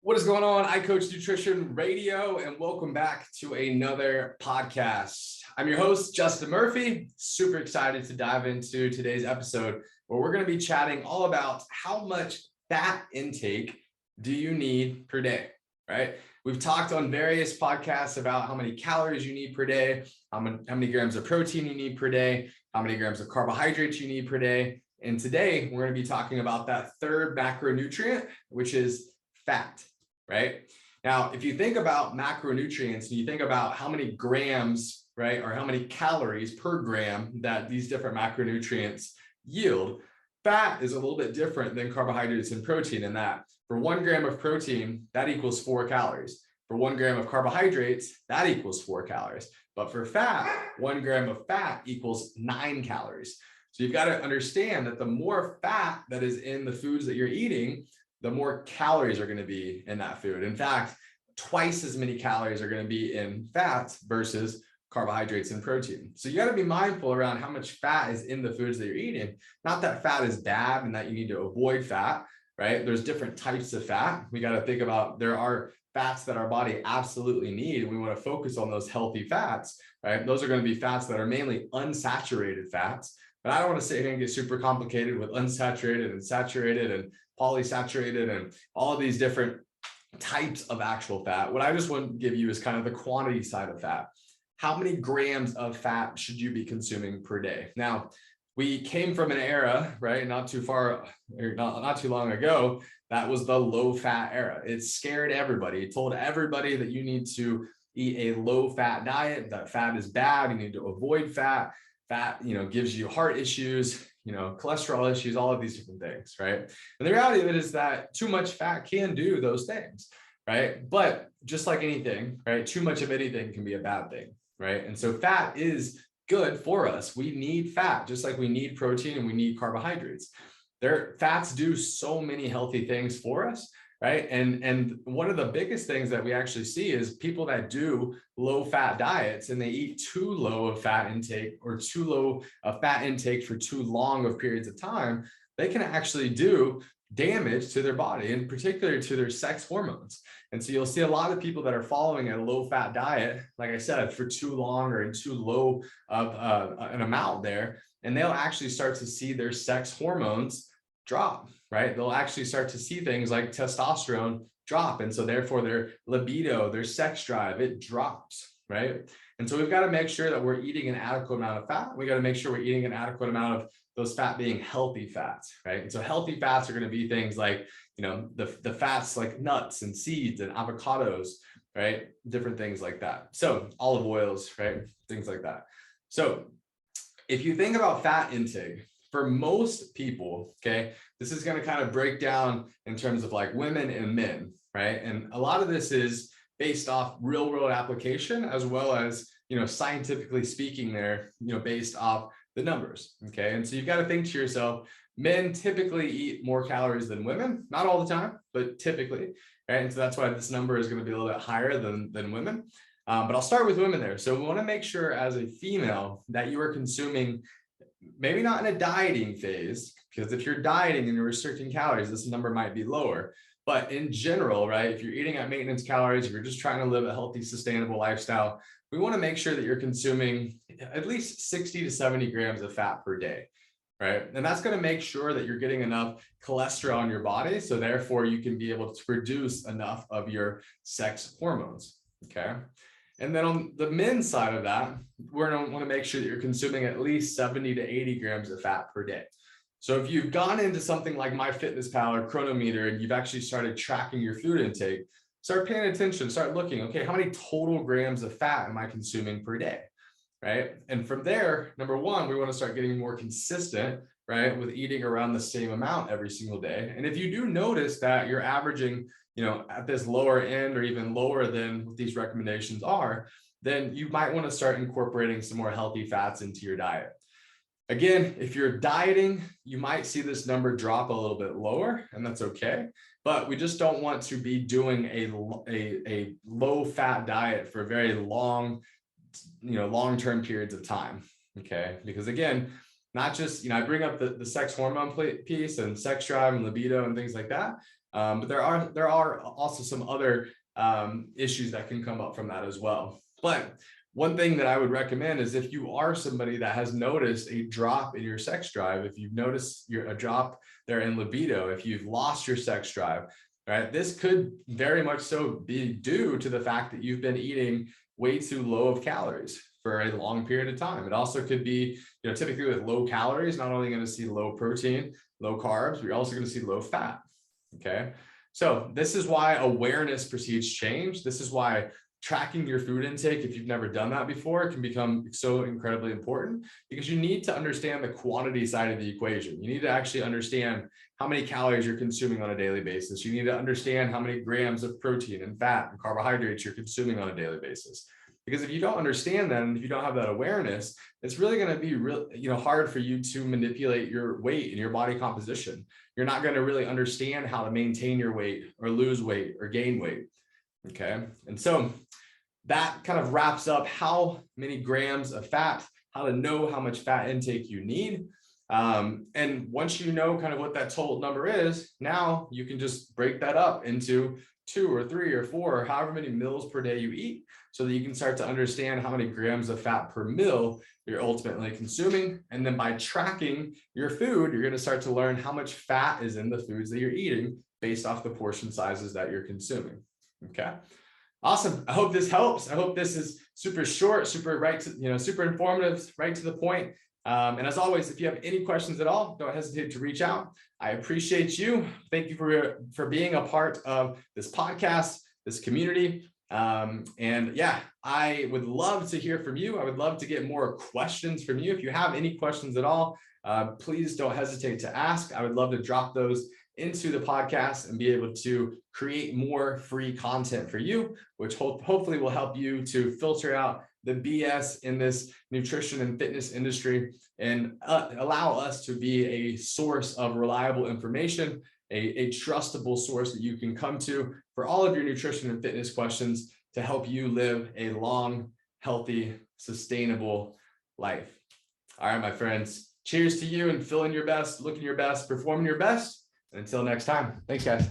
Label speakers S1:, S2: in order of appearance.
S1: What is going on? I Coach Nutrition Radio, and welcome back to another podcast. I'm your host, Justin Murphy. Super excited to dive into today's episode where we're going to be chatting all about how much fat intake do you need per day, right? We've talked on various podcasts about how many calories you need per day, how many grams of protein you need per day, how many grams of carbohydrates you need per day. And today we're going to be talking about that third macronutrient, which is fat. Right? Now, if you think about macronutrients and you think about how many grams, right, or how many calories per gram that these different macronutrients yield, fat is a little bit different than carbohydrates and protein in that for 1 gram of protein, that equals 4 calories. For 1 gram of carbohydrates, that equals 4 calories. But for fat, 1 gram of fat equals 9 calories. So you've got to understand that the more fat that is in the foods that you're eating, the more calories are going to be in that food. In fact, twice as many calories are going to be in fats versus carbohydrates and protein. So you got to be mindful around how much fat is in the foods that you're eating. Not that fat is bad and that you need to avoid fat, right? There's different types of fat. We got to think about there are fats that our body absolutely need, and we want to focus on those healthy fats, right? Those are going to be fats that are mainly unsaturated fats. But I don't want to sit here and get super complicated with unsaturated and saturated and polysaturated and all of these different types of actual fat. What I just want to give you is kind of the quantity side of fat. How many grams of fat should you be consuming per day? Now, we came from an era, right, not too long ago, that was the low fat era. It scared everybody. It told everybody that you need to eat a low fat diet, that fat is bad, you need to avoid fat. Fat, gives you heart issues, cholesterol issues, all of these different things, right? And the reality of it is that too much fat can do those things, right? But just like anything, right? Too much of anything can be a bad thing, right? And so fat is good for us. We need fat, just like we need protein and we need carbohydrates. Fats do so many healthy things for us, right? And one of the biggest things that we actually see is people that do low fat diets and they eat too low of fat intake or too low of fat intake for too long of periods of time, they can actually do damage to their body, in particular to their sex hormones. And so you'll see a lot of people that are following a low fat diet, like I said, for too long or in too low of an amount there, and they'll actually start to see their sex hormones drop, right? They'll actually start to see things like testosterone drop. And so therefore their libido, their sex drive, it drops, right? And so we've got to make sure that we're eating an adequate amount of fat. We got to make sure we're eating an adequate amount of those fat being healthy fats, right? And so healthy fats are going to be things like, the fats like nuts and seeds and avocados, right? Different things like that. So olive oils, right? Things like that. So if you think about fat intake, for most people, okay, this is going to kind of break down in terms of like women and men, right? And a lot of this is based off real world application, as well as, scientifically speaking there, based off the numbers, okay? And so you've got to think to yourself, men typically eat more calories than women, not all the time, but typically, right? And so that's why this number is going to be a little bit higher than women. But I'll start with women there. So we want to make sure as a female that you are consuming, maybe not in a dieting phase, because if you're dieting and you're restricting calories, this number might be lower. But in general, right, if you're eating at maintenance calories, if you're just trying to live a healthy, sustainable lifestyle, we want to make sure that you're consuming at least 60 to 70 grams of fat per day, right? And that's going to make sure that you're getting enough cholesterol in your body. So therefore you can be able to produce enough of your sex hormones, okay? And then on the men's side of that, we're going to want to make sure that you're consuming at least 70 to 80 grams of fat per day. So if you've gone into something like MyFitnessPal or Chronometer and you've actually started tracking your food intake, start paying attention, start looking, okay, how many total grams of fat am I consuming per day, right? And from there, number one, we want to start getting more consistent, right, with eating around the same amount every single day. And if you do notice that you're averaging, at this lower end or even lower than what these recommendations are, then you might want to start incorporating some more healthy fats into your diet. Again, if you're dieting, you might see this number drop a little bit lower, and that's okay. But we just don't want to be doing a low fat diet for very long, long-term periods of time. Okay, because again, not just, I bring up the sex hormone piece and sex drive and libido and things like that. But there are also some other issues that can come up from that as well. But one thing that I would recommend is if you are somebody that has noticed a drop in your sex drive, if you've noticed a drop there in libido, if you've lost your sex drive, right, this could very much so be due to the fact that you've been eating way too low of calories for a long period of time. It also could be, typically with low calories, not only going to see low protein, low carbs, we're also going to see low fat. Okay. So this is why awareness precedes change. This is why tracking your food intake, if you've never done that before, can become so incredibly important, because you need to understand the quantity side of the equation. You need to actually understand how many calories you're consuming on a daily basis. You need to understand how many grams of protein and fat and carbohydrates you're consuming on a daily basis. Because if you don't understand that, and if you don't have that awareness, it's really going to be hard for you to manipulate your weight and your body composition. You're not going to really understand how to maintain your weight or lose weight or gain weight. Okay. And so that kind of wraps up how many grams of fat, how to know how much fat intake you need. And once you know kind of what that total number is, now you can just break that up into 2 or 3 or 4, or however many meals per day you eat, so that you can start to understand how many grams of fat per meal you're ultimately consuming. And then by tracking your food, you're going to start to learn how much fat is in the foods that you're eating based off the portion sizes that you're consuming. Okay. Awesome. I hope this helps. I hope this is super short, super informative, right to the point. And as always, if you have any questions at all, don't hesitate to reach out. I appreciate you. Thank you for being a part of this podcast, this community. And yeah, I would love to hear from you. I would love to get more questions from you. If you have any questions at all, please don't hesitate to ask. I would love to drop those into the podcast and be able to create more free content for you, which hopefully will help you to filter out the BS in this nutrition and fitness industry and allow us to be a source of reliable information, a trustable source that you can come to for all of your nutrition and fitness questions to help you live a long, healthy, sustainable life. All right, my friends, cheers to you, and feeling your best, looking your best, performing your best. And until next time, thanks, guys.